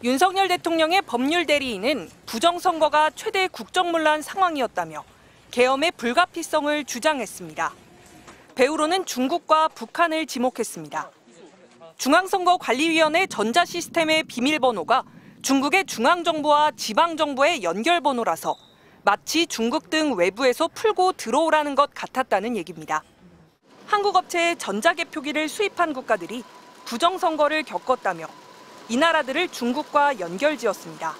윤석열 대통령의 법률 대리인은 부정선거가 최대 국정문란 상황이었다며 계엄의 불가피성을 주장했습니다. 배우로는 중국과 북한을 지목했습니다. 중앙선거관리위원회 전자시스템의 비밀번호가 중국의 중앙정부와 지방정부의 연결번호라서 마치 중국 등 외부에서 풀고 들어오라는 것 같았다는 얘기입니다. 한국 업체의 전자개표기를 수입한 국가들이 부정선거를 겪었다며 이 나라들을 중국과 연결지었습니다.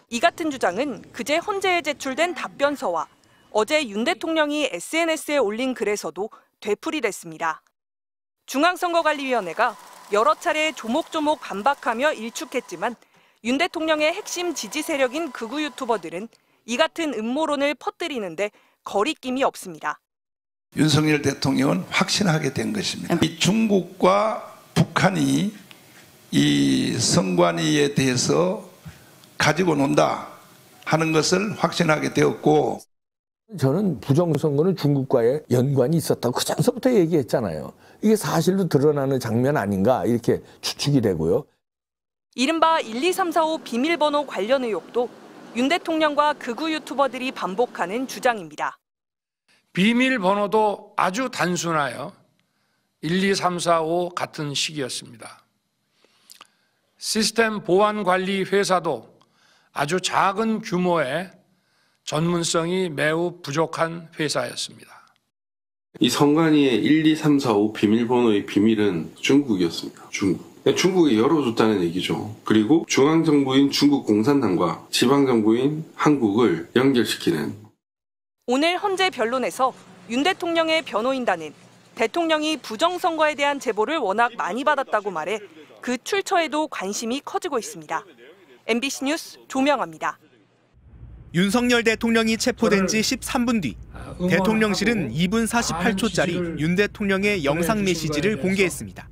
이 같은 주장은 그제 헌재에 제출된 답변서와 어제 윤 대통령이 SNS에 올린 글에서도 되풀이됐습니다. 중앙선거관리위원회가 여러 차례 조목조목 반박하며 일축했지만 윤 대통령의 핵심 지지 세력인 극우 유튜버들은 이 같은 음모론을 퍼뜨리는데 거리낌이 없습니다. 윤석열 대통령은 확신하게 된 것입니다. 이 중국과 북한이 이 선관위에 대해서 가지고 논다 하는 것을 확신하게 되었고, 저는 부정선거는 중국과의 연관이 있었다고 그 전서부터 얘기했잖아요. 이게 사실로 드러나는 장면 아닌가 이렇게 추측이 되고요. 이른바 1, 2, 3, 4, 5 비밀번호 관련 의혹도 윤 대통령과 극우 유튜버들이 반복하는 주장입니다. 비밀번호도 아주 단순하여 1, 2, 3, 4, 5 같은 식이었습니다. 시스템 보안관리 회사도 아주 작은 규모의 전문성이 매우 부족한 회사였습니다. 이 선관위의 1, 2, 3, 4, 5 비밀번호의 비밀은 중국이었습니다. 중국이 열어줬다는 얘기죠. 그리고 중앙정부인 중국 공산당과 지방정부인 한국을 연결시키는. 오늘 헌재 변론에서 윤 대통령의 변호인단은 대통령이 부정선거에 대한 제보를 워낙 많이 받았다고 말해 그 출처에도 관심이 커지고 있습니다. MBC 뉴스 조명아입니다. 윤석열 대통령이 체포된 지 13분 뒤 대통령실은 2분 48초짜리 윤 대통령의 영상 메시지를 공개했습니다.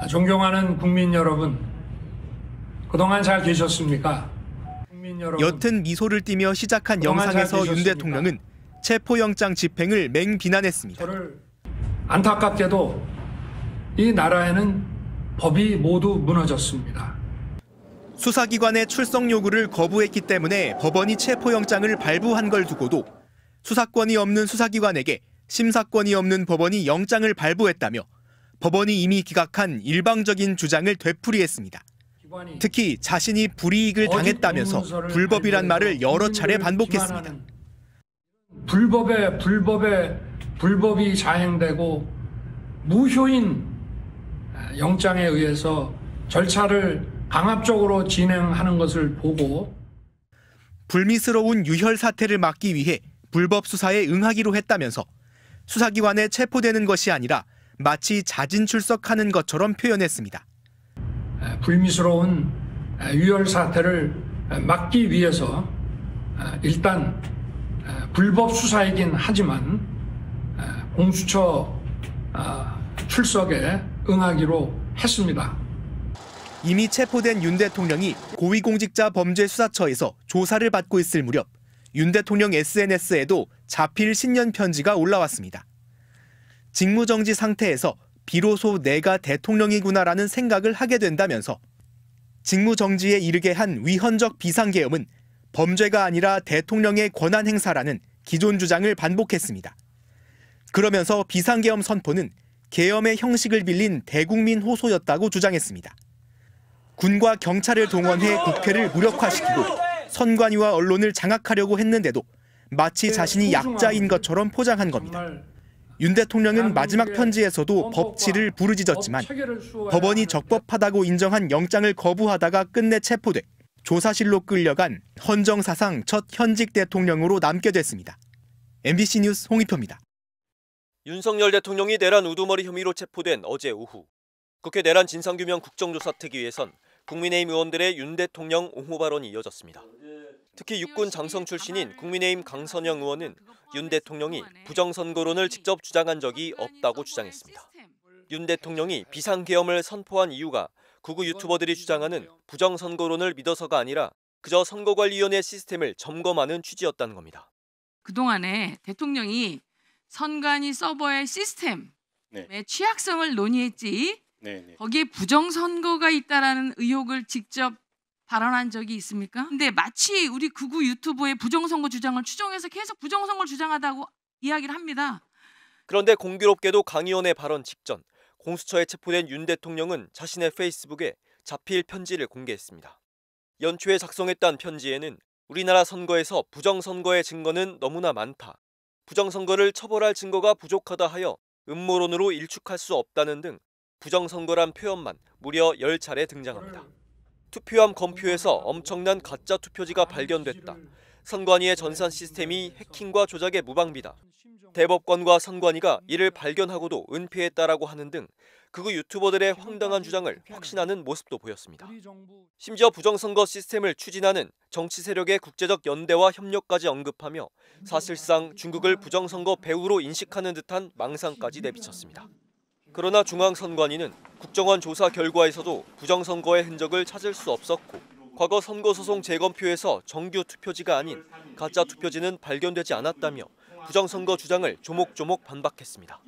존경하는 국민 여러분, 그동안 잘 계셨습니까? 옅은 미소를 띠며 시작한 영상에서 윤 대통령은 체포영장 집행을 맹비난했습니다. 안타깝게도 이 나라에는 법이 모두 무너졌습니다. 수사기관의 출석 요구를 거부했기 때문에 법원이 체포영장을 발부한 걸 두고도 수사권이 없는 수사기관에게 심사권이 없는 법원이 영장을 발부했다며 법원이 이미 기각한 일방적인 주장을 되풀이했습니다. 특히 자신이 불이익을 당했다면서 불법이란 말을 여러 차례 반복했습니다. 불법이 자행되고 무효인 영장에 의해서 절차를 강압적으로 진행하는 것을 보고 불미스러운 유혈 사태를 막기 위해 불법 수사에 응하기로 했다면서 수사기관에 체포되는 것이 아니라 마치 자진 출석하는 것처럼 표현했습니다. 불미스러운 유혈 사태를 막기 위해서 일단 불법 수사이긴 하지만 공수처 출석에 응하기로 했습니다. 이미 체포된 윤 대통령이 고위공직자범죄수사처에서 조사를 받고 있을 무렵 윤 대통령 SNS에도 자필 신년 편지가 올라왔습니다. 직무정지 상태에서 비로소 내가 대통령이구나라는 생각을 하게 된다면서 직무정지에 이르게 한 위헌적 비상계엄은 범죄가 아니라 대통령의 권한 행사라는 기존 주장을 반복했습니다. 그러면서 비상계엄 선포는 계엄의 형식을 빌린 대국민 호소였다고 주장했습니다. 군과 경찰을 동원해 국회를 무력화시키고 선관위와 언론을 장악하려고 했는데도 마치 자신이 약자인 것처럼 포장한 겁니다. 윤 대통령은 마지막 편지에서도 법치를 부르짖었지만 법원이 적법하다고 인정한 영장을 거부하다가 끝내 체포돼 조사실로 끌려간 헌정사상 첫 현직 대통령으로 남게 됐습니다. MBC 뉴스 홍익표입니다. 윤석열 대통령이 내란 우두머리 혐의로 체포된 어제 오후 국회 내란 진상규명 국정조사특위에선 국민의힘 의원들의 윤 대통령 옹호 발언이 이어졌습니다. 특히 육군 장성 출신인 국민의힘 강선영 의원은 윤 대통령이 부정선거론을 직접 주장한 적이 없다고 주장했습니다. 윤 대통령이 비상계엄을 선포한 이유가 극우 유튜버들이 주장하는 부정선거론을 믿어서가 아니라 그저 선거관리위원회 시스템을 점검하는 취지였다는 겁니다. 그동안에 대통령이 선관위 서버의 시스템의 취약성을 논의했지 거기에 부정선거가 있다라는 의혹을 직접 발언한 적이 있습니까? 근데 마치 우리 극우 유튜버의 부정선거 주장을 추종해서 계속 부정선거를 주장하다고 이야기를 합니다. 그런데 공교롭게도 강 의원의 발언 직전 공수처에 체포된 윤 대통령은 자신의 페이스북에 자필 편지를 공개했습니다. 연초에 작성했던 편지에는 우리나라 선거에서 부정선거의 증거는 너무나 많다. 부정선거를 처벌할 증거가 부족하다 하여 음모론으로 일축할 수 없다는 등 부정선거란 표현만 무려 10차례 등장합니다. 투표함 검표에서 엄청난 가짜 투표지가 발견됐다. 선관위의 전산 시스템이 해킹과 조작의 무방비다. 대법관과 선관위가 이를 발견하고도 은폐했다라고 하는 등 극우 유튜버들의 황당한 주장을 확신하는 모습도 보였습니다. 심지어 부정선거 시스템을 추진하는 정치 세력의 국제적 연대와 협력까지 언급하며 사실상 중국을 부정선거 배후로 인식하는 듯한 망상까지 내비쳤습니다. 그러나 중앙선관위는 국정원 조사 결과에서도 부정선거의 흔적을 찾을 수 없었고 과거 선거소송 재검표에서 정규 투표지가 아닌 가짜 투표지는 발견되지 않았다며 부정선거 주장을 조목조목 반박했습니다.